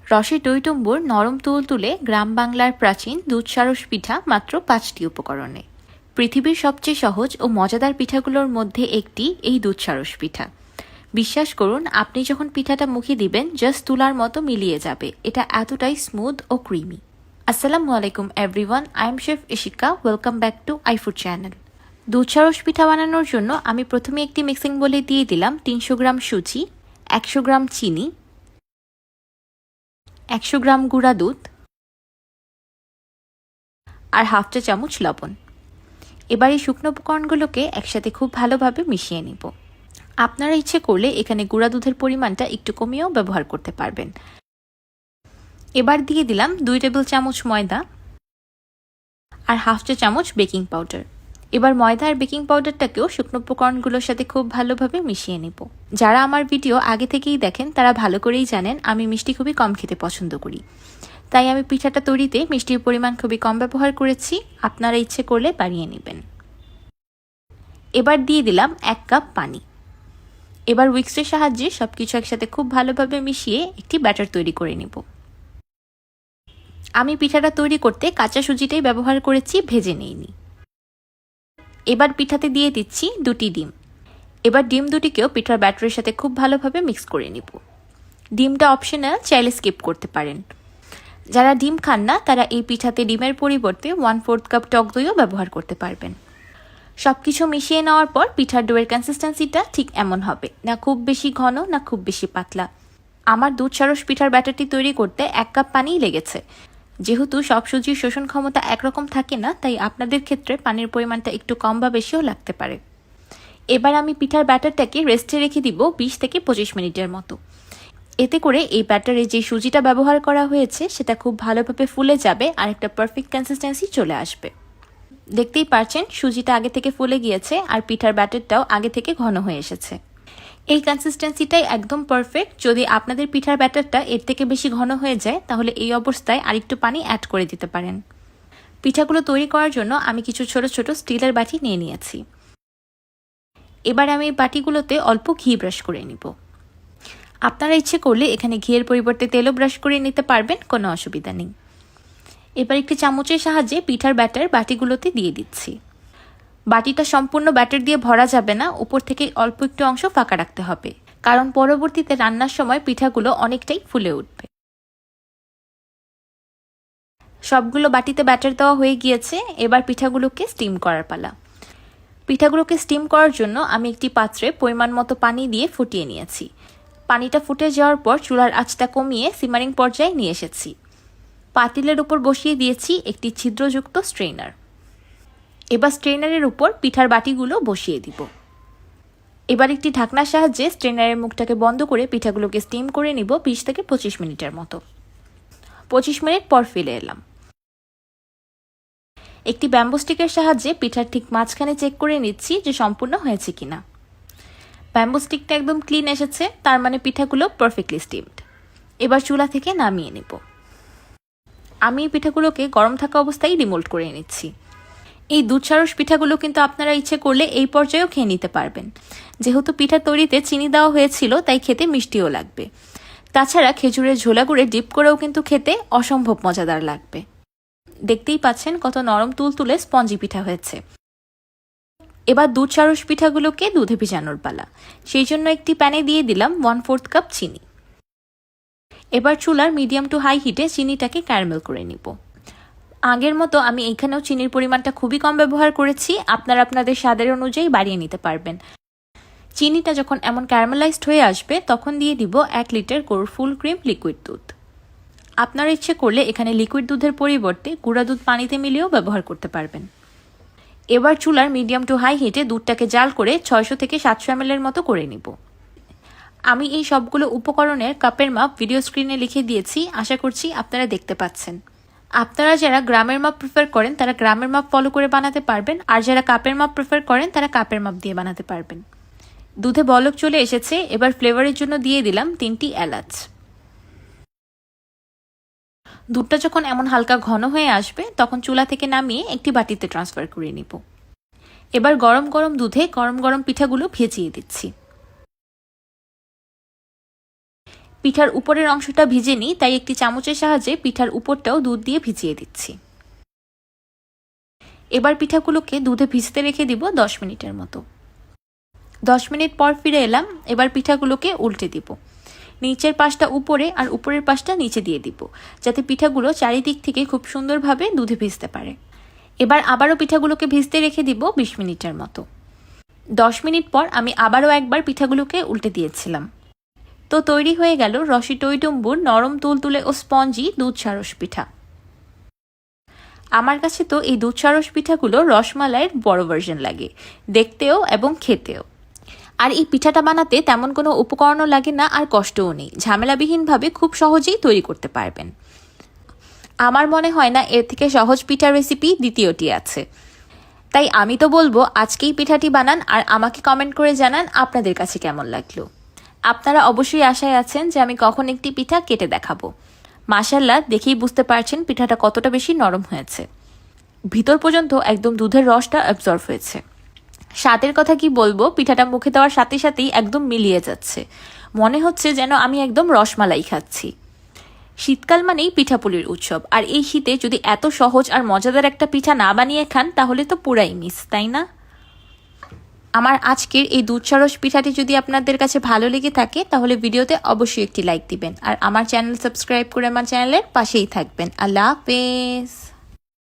রসে টইটুম্বুর নরম তুলতুলে গ্রাম বাংলার প্রাচীন দুধসারস পিঠা মাত্র 5টি উপকরণে। পৃথিবীর সবচেয়ে সহজ ও মজাদার পিঠাগুলোর মধ্যে একটি এই দুধসারস পিঠা। বিশ্বাস করুন, আপনি যখন পিঠাটা মুখে দিবেন জাস্ট তুলার মতো মিলিয়ে যাবে। এটা এতটাই স্মুথ ও ক্রিমি। আসসালামু আলাইকুম everyone, I am chef Ishika. Welcome back to iFood channel. দুধসারস পিঠা বানানোর জন্য আমি প্রথমে একটি মিক্সিং বোলে দিয়ে দিলাম 300 গ্রাম সুজি, 100 গ্রাম চিনি, 100 গ্রাম গুঁড়া দুধ আর হাফ চা চামচ লবণ। এবার এই শুকনো উপকরণগুলোকে একসাথে খুব ভালোভাবে মিশিয়ে নিব। আপনারা ইচ্ছে করলে এখানে গুঁড়া দুধের পরিমাণটা একটু কমিয়েও ব্যবহার করতে পারবেন। এবার দিয়ে দিলাম 2 টেবিল চামচ ময়দা আর হাফ চা চামচ বেকিং পাউডার। এবার ময়দা আর বেকিং পাউডারটাকেও শুকনো উপকরণগুলোর সাথে খুব ভালোভাবে মিশিয়ে নিব। যারা আমার ভিডিও আগে থেকেই দেখেন তারা ভালো করেই জানেন আমি মিষ্টি খুবই কম খেতে পছন্দ করি, তাই আমি পিঠাটা তৈরিতে মিষ্টির পরিমাণ খুবই কম ব্যবহার করেছি। আপনারা ইচ্ছে করলে বাড়িয়ে নেবেন। এবার দিয়ে দিলাম 1 কাপ পানি। এবার উইক্সের সাহায্যে সবকিছু একসাথে খুব ভালোভাবে মিশিয়ে একটি ব্যাটার তৈরি করে নিব। আমি পিঠাটা তৈরি করতে কাঁচা সুজিটাই ব্যবহার করেছি, ভেজে নেইনি। এবার পিঠাতে দিয়ে দিচ্ছি 2টি ডিম। এবার ডিম দুটিকেও পিঠার ব্যাটারের সাথে খুব ভালোভাবে মিক্স করে নিব। ডিমটা অপশনাল, চাইলে স্কিপ করতে পারেন। যারা ডিম খান না তারা এই পিঠাতে ডিমের পরিবর্তে 1/4 কাপ টক দইও ব্যবহার করতে পারবেন। সবকিছু মিশিয়ে নেওয়ার পর পিঠার ডোয়ের কনসিস্টেন্সিটা ঠিক এমন হবে, না খুব বেশি ঘন না খুব বেশি পাতলা। আমার দুধসারস পিঠার ব্যাটারটি তৈরি করতে 1 কাপ পানিই লেগেছে। যেহেতু সব সুজির শোষণ ক্ষমতা একরকম থাকে না, তাই আপনাদের ক্ষেত্রে পানির পরিমাণটা একটু কম বা বেশিও লাগতে পারে। এবার আমি পিঠার ব্যাটারটাকে রেস্টে রেখে দিব 20 থেকে 25 মিনিটের মতো। এতে করে এই ব্যাটারে যে সুজিটা ব্যবহার করা হয়েছে সেটা খুব ভালোভাবে ফুলে যাবে আর একটা পারফেক্ট কনসিস্টেন্সি চলে আসবে। দেখতেই পারছেন সুজিটা আগে থেকে ফুলে গিয়েছে আর পিঠার ব্যাটারটাও আগে থেকে ঘন হয়ে এসেছে। এই কনসিস্টেন্সিটাই একদম পারফেক্ট। যদি আপনাদের পিঠার ব্যাটারটা এর থেকে বেশি ঘন হয়ে যায় তাহলে এই অবস্থায় আরেকটু পানি অ্যাড করে দিতে পারেন। পিঠাগুলো তৈরি করার জন্য আমি কিছু ছোট ছোট স্টিলের বাটি নিয়ে নিয়েছি। এবার আমি এই বাটিগুলোতে অল্প ঘি ব্রাশ করে নিব। আপনারা ইচ্ছে করলে এখানে ঘিয়ের পরিবর্তে তেলও ব্রাশ করে নিতে পারবেন, কোনো অসুবিধা নেই। এবার একটি চামচের সাহায্যে পিঠার ব্যাটার বাটিগুলোতে দিয়ে দিচ্ছি। বাটিটা সম্পূর্ণ ব্যাটার দিয়ে ভরা যাবে না, উপর থেকে অল্প একটু অংশ ফাঁকা রাখতে হবে, কারণ পরবর্তীতে রান্নার সময় পিঠাগুলো অনেকটাই ফুলে উঠবে। সবগুলো বাটিতে ব্যাটার দেওয়া হয়ে গিয়েছে। এবার পিঠাগুলোকে স্টিম করার পালা। পিঠাগুলোকে স্টিম করার জন্য আমি একটি পাত্রে পরিমাণ মতো পানি দিয়ে ফুটিয়ে নিয়েছি। পানিটা ফুটে যাওয়ার পর চুলার আঁচটা কমিয়ে সিমারিং পর্যায়ে নিয়ে এসেছি। পাতিলের উপর বসিয়ে দিয়েছি একটি ছিদ্রযুক্ত স্ট্রেনার। এবার স্ট্রেনারের উপর পিঠার বাটিগুলো বসিয়ে দিব। এবার একটি ঢাকনার সাহায্যে স্ট্রেনারের মুখটাকে বন্ধ করে পিঠাগুলোকে স্টিম করে নিব 20 থেকে 25 মিনিটের মতো। 25 মিনিট পর ফিরে এলাম। একটি ব্যাম্বু স্টিকের সাহায্যে পিঠার ঠিক মাঝখানে চেক করে নিচ্ছি যে সম্পূর্ণ হয়েছে কিনা। ব্যাম্বু স্টিকটা একদম ক্লিন এসেছে, তার মানে পিঠাগুলো পারফেক্টলি স্টিমড। এবার চুলা থেকে নামিয়ে নেব। আমি এই পিঠাগুলোকে গরম থাকা অবস্থায় ডিমোল্ড করে নিচ্ছি। এই দুধসারস পিঠাগুলো কিন্তু আপনারা ইচ্ছে করলে এই পর্যায়েও খেয়ে নিতে পারবেন। যেহেতু পিঠা তৈরিতে চিনি দেওয়া হয়েছিল তাই খেতে মিষ্টিও লাগবে। তাছাড়া খেজুরের ঝোলা গুঁড়ে ডিপ করেও কিন্তু খেতে অসম্ভব মজাদার লাগবে। দেখতেই পাচ্ছেন কত নরম তুলতুলে স্পঞ্জি পিঠা হয়েছে। এবার দুধসারস পিঠাগুলোকে দুধে ভিজানোর পালা। সেই জন্য একটি প্যানে দিয়ে দিলাম 1/4 কাপ চিনি। এবার চুলার মিডিয়াম টু হাই হিটে চিনিটাকে ক্যারামেল করে নিব। আগের মতো আমি এখানেও চিনির পরিমাণটা খুবই কম ব্যবহার করেছি, আপনারা আপনাদের স্বাদের অনুযায়ী বাড়িয়ে নিতে পারবেন। চিনিটা যখন এমন ক্যারামেলাইজড হয়ে আসবে তখন দিয়ে দিব 1 লিটার ফুল ক্রিম লিকুইড দুধ। আপনারা ইচ্ছে করলে এখানে লিকুইড দুধের পরিবর্তে গুঁড়া দুধ পানিতে মিলিয়েও ব্যবহার করতে পারবেন। এবার চুলার মিডিয়াম টু হাই হিটে দুধটাকে জাল করে 600 থেকে 700 ml এর মতো করে নিব। আমি এই সবগুলো উপকরণের কাপের মাপ ভিডিও স্ক্রিনে লিখে দিয়েছি, আশা করছি আপনারা দেখতে পাচ্ছেন। আপনারা যারা গ্রামের মাপ প্রেফার করেন তারা গ্রামের মাপ ফলো করে বানাতে পারবেন, আর যারা কাপের মাপ প্রেফার করেন তারা কাপের মাপ দিয়ে বানাতে পারবেন। দুধে বলক চলে এসেছে। এবার ফ্লেভারের জন্য দিয়ে দিলাম 3টি এলাচ। দুধটা যখন এমন হালকা ঘন হয়ে আসবে তখন চুলা থেকে নামিয়ে একটি বাটিতে ট্রান্সফার করে নিব। এবার গরম গরম দুধে গরম গরম পিঠাগুলো ভেজিয়ে দিচ্ছি। পিঠার উপরের অংশটা ভিজে নিই, তাই একটি চামচের সাহায্যে পিঠার উপরটাও দুধ দিয়ে ভিজিয়ে দিচ্ছি। এবার পিঠাগুলোকে দুধে ভিজতে রেখে দিব 10 মিনিটের মতো। 10 মিনিট পর ফিরে এলাম। এবার পিঠাগুলোকে উল্টে দিব। নিচের পাশটা উপরে আর উপরের পাশটা নিচে দিয়ে দিব, যাতে পিঠাগুলো চারিদিক থেকে খুব সুন্দরভাবে দুধে ভিজতে পারে। এবার আবারও পিঠাগুলোকে ভিজতে রেখে দিব 20 মিনিটের মতো। 10 মিনিট পর আমি আবারও একবার পিঠাগুলোকে উল্টে দিয়েছিলাম। তো তৈরি হয়ে গেল রসি টইটুম্বুর নরম তুলতুলে ও স্পঞ্জি দুধ সারস পিঠা। আমার কাছে তো এই দুধ সারস পিঠাগুলো রসমালাইয়ের বড় ভার্সন লাগে, দেখতেও এবং খেতেও। আর এই পিঠাটা বানাতে তেমন কোনো উপকরণও লাগে না, আর কষ্টও নেই। ঝামেলাবিহীনভাবে খুব সহজেই তৈরি করতে পারবেন। আমার মনে হয় না এর থেকে সহজ পিঠার রেসিপি দ্বিতীয়টি আছে। তাই আমি তো বলবো আজকেই পিঠাটি বানান আর আমাকে কমেন্ট করে জানান আপনাদের কাছে কেমন লাগলো। আপনারা অবশ্যই আশায় আছেন যে আমি কখন একটি পিঠা কেটে দেখাবো। মাশাআল্লাহ, দেখেই বুঝতে পারছেন পিঠাটা কতটা বেশি নরম হয়েছে। ভিতর পর্যন্ত একদম দুধের রসটা অ্যাবজর্ব হয়েছে। স্বাদের কথা কি বলবো, পিঠাটা মুখে দেওয়ার সাথে সাথেই একদম মিলিয়ে যাচ্ছে। মনে হচ্ছে যেন আমি একদম রসমালাই খাচ্ছি। শীতকাল মানেই পিঠাপুলির উৎসব, আর এই শীতে যদি এত সহজ আর মজাদার একটা পিঠা না বানিয়ে খান তাহলে তো পুরাই মিস, তাই না? আমার আজকের এই দুধ সারস পিঠাটি যদি আপনাদের কাছে ভালো লেগে থাকে তাহলে ভিডিওতে অবশ্যই একটি লাইক দিবেন, আর আমার চ্যানেল সাবস্ক্রাইব করে আমার চ্যানেলের পাশেই থাকবেন। আল্লাহ হাফেজ।